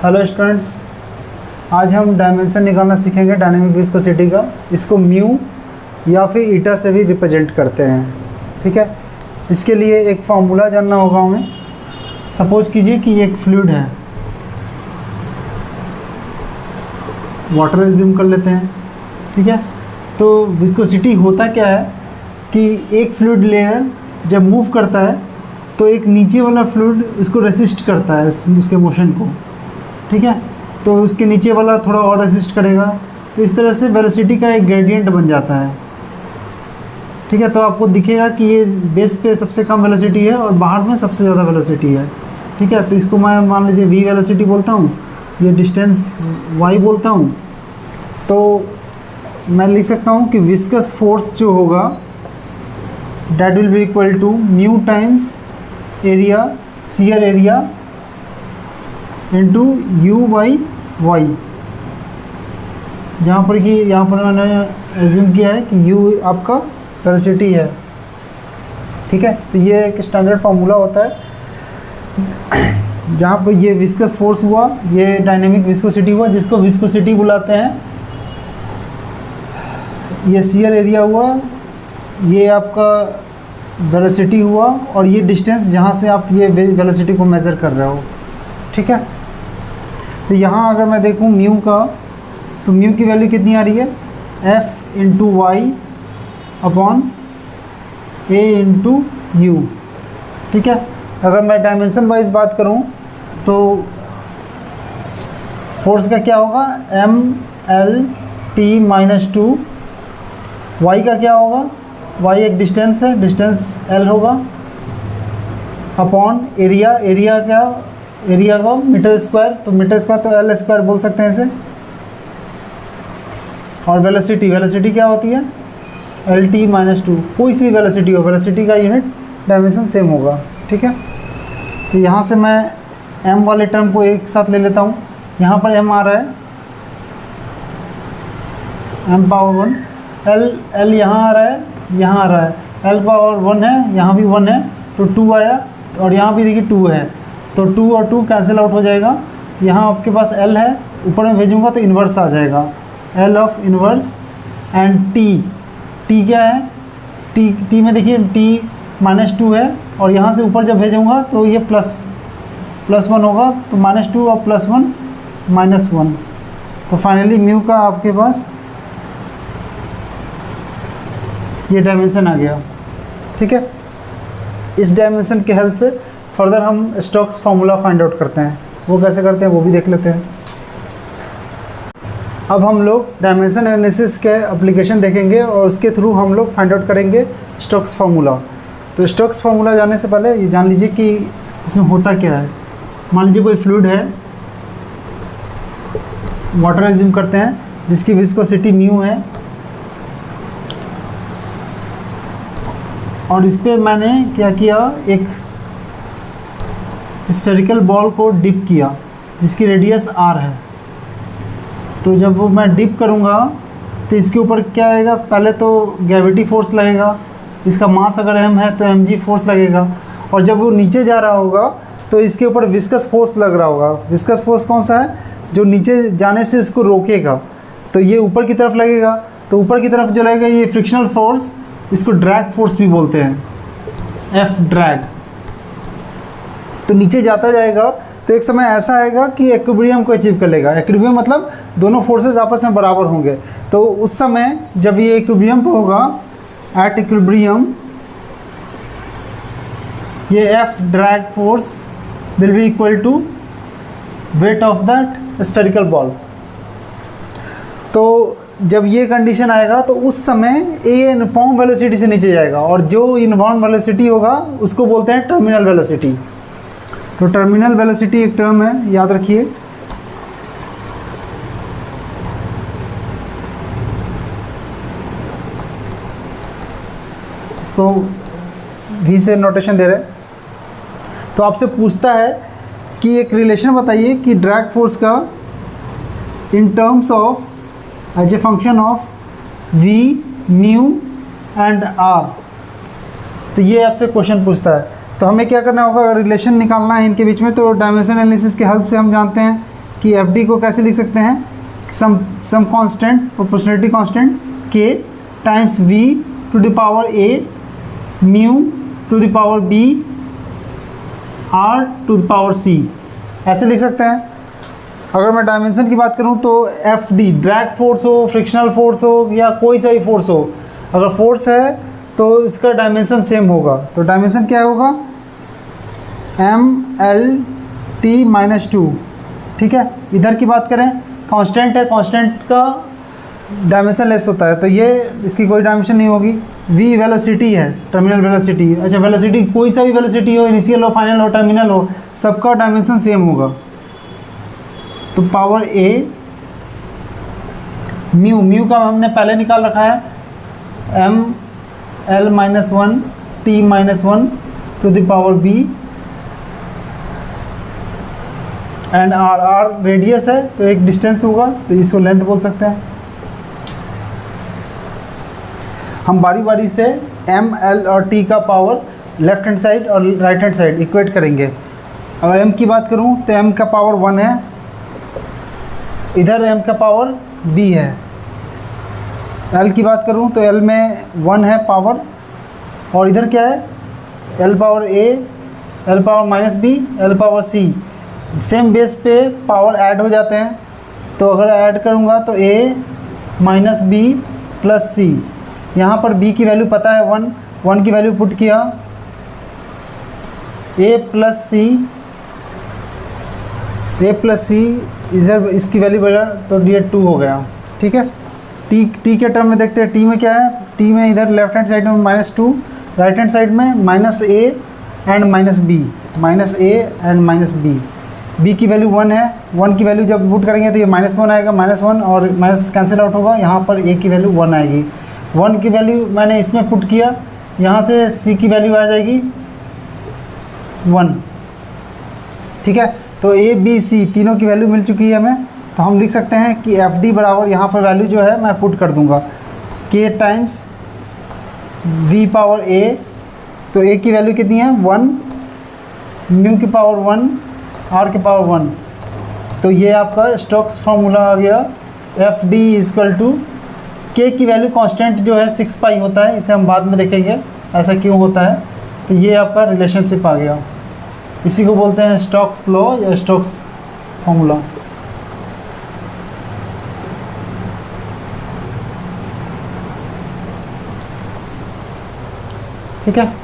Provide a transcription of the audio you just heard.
Hello students, आज हम dimension निकालना सीखेंगे डायनेमिक विस्कोसिटी का। इसको म्यू या फिर ईटा से भी रिप्रेजेंट करते हैं। ठीक है, इसके लिए एक फार्मूला जानना होगा हमें। सपोज कीजिए कि एक फ्लूइड है, वाटर एज्यूम कर लेते हैं। ठीक है, तो विस्कोसिटी होता क्या है कि एक फ्लूइड लेयर जब मूव करता है तो एक नीचे वाला फ्लूइड उसको रेसिस्ट करता है, उसके मोशन को। ठीक है, तो उसके नीचे वाला थोड़ा और रेसिस्ट करेगा, तो इस तरह से वेलोसिटी का एक ग्रेडियंट बन जाता है। ठीक है, तो आपको दिखेगा कि ये बेस पे सबसे कम वेलोसिटी है और बाहर में सबसे ज़्यादा वेलोसिटी है। ठीक है, तो इसको मैं मान लीजिए v वेलोसिटी बोलता हूँ, ये डिस्टेंस y बोलता हूँ। तो मैं लिख सकता हूँ कि विस्कस फोर्स जो होगा that will be equal to mu times area, shear area into u by y, जहाँ पर कि यहाँ पर मैंने एज्यूम किया है कि u आपका वेलोसिटी है। ठीक है, तो ये एक स्टैंडर्ड फार्मूला होता है जहाँ पर ये विस्कस फोर्स हुआ, ये डायनेमिक विस्कोसिटी हुआ जिसको विस्कोसिटी बुलाते हैं। ये शियर एरिया हुआ, ये आपका वेलोसिटी हुआ, और ये डिस्टेंस जहाँ से आप ये वेलोसिटी को मेज़र कर रहे हो। ठीक है, तो यहाँ अगर मैं देखूँ म्यू का, तो म्यू की वैल्यू कितनी आ रही है, f into y upon a into u. ठीक है, अगर मैं डायमेंशन वाइज बात करूँ तो फोर्स का क्या होगा, m l t minus 2। y का क्या होगा, y एक डिस्टेंस है, डिस्टेंस l होगा, अपॉन एरिया, एरिया क्या, एरिया को मीटर स्क्वायर, तो मीटर स्क्वायर तो एल स्क्वायर बोल सकते हैं इसे। और वेलोसिटी, वेलोसिटी क्या होती है, एल टी माइनस 2। कोई सी वेलोसिटी हो, वेलोसिटी का यूनिट डायमेंशन सेम होगा। ठीक है, तो यहाँ से मैं m वाले टर्म को एक साथ ले लेता हूँ। यहाँ पर m आ रहा है m पावर 1, l यहाँ आ रहा है, यहाँ आ रहा है, l पावर 1 है, यहाँ भी 1 है, तो 2 आया, और यहाँ भी देखिए 2 है, तो 2 और 2 कैंसिल आउट हो जाएगा। यहाँ आपके पास l है, ऊपर में भेजूँगा तो इन्वर्स आ जाएगा, l of inverse and t क्या है, t में देखिए t माइनस 2 है, और यहाँ से ऊपर जब भेजूँगा तो ये प्लस 1 होगा, तो माइनस 2 और प्लस 1 माइनस 1। तो फाइनली म्यू का आपके पास ये डायमेंशन आ गया। ठीक है, इस डायमेंशन के हेल्प से फर्दर हम स्टोक्स फार्मूला फाइंड आउट करते हैं। वो कैसे करते हैं वो भी देख लेते हैं। अब हम लोग डायमेंशन एनालिसिस के एप्लीकेशन देखेंगे और उसके थ्रू हम लोग फाइंड आउट करेंगे स्टोक्स फार्मूला। तो स्टोक्स फार्मूला जानने से पहले ये जान लीजिए कि इसमें होता क्या है। मान लीजिए कोई फ्लूइड है, वाटर एज्यूम करते हैं जिसकी विस्कोसिटी म्यू है, और इस पर मैंने क्या किया, एक स्फेरिकल बॉल को डिप किया जिसकी रेडियस r है। तो जब वो मैं डिप करूँगा तो इसके ऊपर क्या आएगा, पहले तो ग्रेविटी फोर्स लगेगा, इसका मास अगर m है तो mg फोर्स लगेगा, और जब वो नीचे जा रहा होगा तो इसके ऊपर विस्कस फोर्स लग रहा होगा। विस्कस फोर्स कौन सा है, जो नीचे जाने से इसको रोकेगा, तो ये ऊपर की तरफ लगेगा। तो ऊपर की तरफ जो लगेगा ये फ्रिक्शनल फोर्स, इसको ड्रैग फोर्स भी बोलते हैं, F ड्रैग। तो नीचे जाता जाएगा तो एक समय ऐसा आएगा कि इक्विलिब्रियम को अचीव कर लेगा। इक्विलिब्रियम मतलब दोनों फोर्सेस आपस में बराबर होंगे। तो उस समय जब ये इक्विलिब्रियम पे होगा, एट इक्विलिब्रियम, ये F drag force will be equal to weight of that spherical ball. तो जब ये कंडीशन आएगा तो उस समय ए यूनिफॉर्म वेलोसिटी से नीचे जाएगा, और जो यूनिफॉर्म वेलोसिटी होगा उसको बोलते हैं टर्मिनल वेलोसिटी। तो टर्मिनल वेलोसिटी एक टर्म है, याद रखिए। इसको v से नोटेशन दे रहे हैं। तो आपसे पूछता है कि एक रिलेशन बताइए कि ड्रैग फोर्स का in terms of as a function of v, mu and r। तो ये आपसे क्वेश्चन पूछता है। तो हमें क्या करना होगा, अगर रिलेशन निकालना है इनके बीच में, तो डायमेंशन एनालिसिस के हेल्प से हम जानते हैं कि एफ डी को कैसे लिख सकते हैं, सम कांस्टेंट प्रोपोर्शनलिटी कांस्टेंट के times v to the power a mu to the power b r to the power c, ऐसे लिख सकते हैं। अगर मैं डायमेंशन की बात करूं तो एफ डी ड्रैग फोर्स हो, फ्रिक्शनल फोर्स हो या कोई सा ही फोर्स हो, अगर फोर्स है तो इसका डायमेंशन सेम होगा। तो डायमेंशन क्या होगा, M L T minus two, ठीक है। इधर की बात करें, कांस्टेंट है, कांस्टेंट का डायमेंशन लेस होता है, तो ये इसकी कोई डायमेंशन नहीं होगी। वी वेलोसिटी है, टर्मिनल वेलोसिटी। अच्छा, वेलोसिटी कोई सा भी वेलोसिटी हो, इनिशियल हो, फाइनल हो, टर्मिनल हो, सबका डायमेंशन सेम होगा। तो पावर ए म्यू का हमने पहले निकाल रखा है, M L minus one T minus one to the power b and r radius है तो एक डिस्टेंस होगा, तो इसको लेंथ बोल सकते हैं। हम बारी बारी से एम एल और टी का पावर लेफ्ट हैंड साइड और राइट हैंड साइड इक्वेट करेंगे। अगर एम की बात करूं तो एम का पावर 1 है, इधर एम का पावर b है। एल की बात करूं तो एल में 1 है पावर, और इधर क्या है, L power a, L power minus b, L power c। Same base पे पावर ऐड हो जाते हैं, तो अगर ऐड करूंगा तो a माइनस बी प्लस सी। यहाँ पर b की वैल्यू पता है 1 की वैल्यू पुट किया, a प्लस सी इधर इसकी वैल्यू बढ़ा तो डी 2 हो गया, ठीक है। टी के टर्म में देखते हैं, टी में क्या है, टी में इधर लेफ्ट हैंड साइड में -2, राइट हैंड साइड में -a एंड -b, b की वैल्यू 1 है, 1 की वैल्यू जब पुट करेंगे तो ये -1 आएगा, -1 और माइनस कैंसिल आउट होगा, यहाँ पर a की वैल्यू 1 आएगी। 1 की वैल्यू मैंने इसमें पुट किया, यहाँ से c की वैल्यू आ जाएगी 1, ठीक है। तो a b c तीनों की वैल्यू मिल चुकी है हमें, तो हम लिख सकते हैं कि एफ डी बराबर, यहाँ पर वैल्यू जो है मैं पुट कर दूंगा, k times v power a, तो a की वैल्यू कितनी है 1, म्यू की पावर 1, r की पावर 1, तो ये आपका स्टोक्स फार्मूला आ गया। एफ डी इजक्वल टू के की वैल्यू कांस्टेंट जो है 6 पाई होता है, इसे हम बाद में देखेंगे ऐसा क्यों होता है। तो ये आपका रिलेशनशिप आ गया, इसी को बोलते हैं स्टोक्स लॉ या स्टोक्स फार्मूला, ठीक है।